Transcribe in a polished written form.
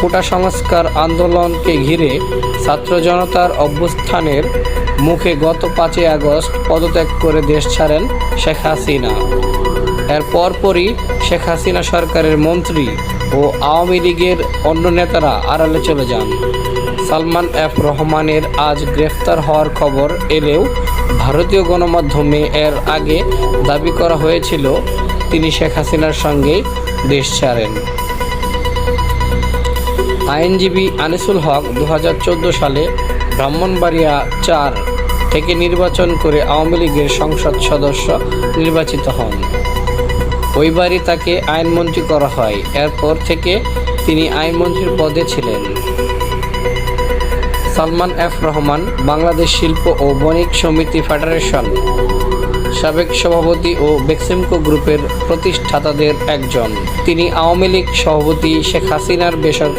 কোটা সংস্কার আন্দোলনকে ঘিরে ছাত্র জনতার অভ্যুত্থানের মুখে গত 5ই আগস্ট পদত্যাগ করে দেশ ছাড়েন শেখ হাসিনা। এর পরপরই শেখ হাসিনা সরকারের মন্ত্রী ও আওয়ামী লীগের অন্য নেতারা আড়ালে চলে যান। সালমান এফ রহমানের আজ গ্রেফতার হওয়ার খবর এলেও ভারতীয় গণমাধ্যমে এর আগে দাবি করা হয়েছিল তিনি শেখ হাসিনার সঙ্গে দেশ ছাড়েন। আইনজীবী আনিসুল হক 2014 সালে ব্রাহ্মণবাড়িয়া 4 থেকে নির্বাচন করে আওয়ামী লীগের সংসদ সদস্য নির্বাচিত হন। ওইবারই তাকে আইনমন্ত্রী করা হয়। এরপর থেকে তিনি আইনমন্ত্রীর পদে ছিলেন। সালমান এফ রহমান বাংলাদেশ শিল্প ও বণিক সমিতি ফেডারেশন সাবেক সভাপতি ও বেক্সিমকো গ্রুপের প্রতিষ্ঠাতাদের একজন। তিনি আওয়ামী লীগ সভাপতি শেখ হাসিনার বেসরকারি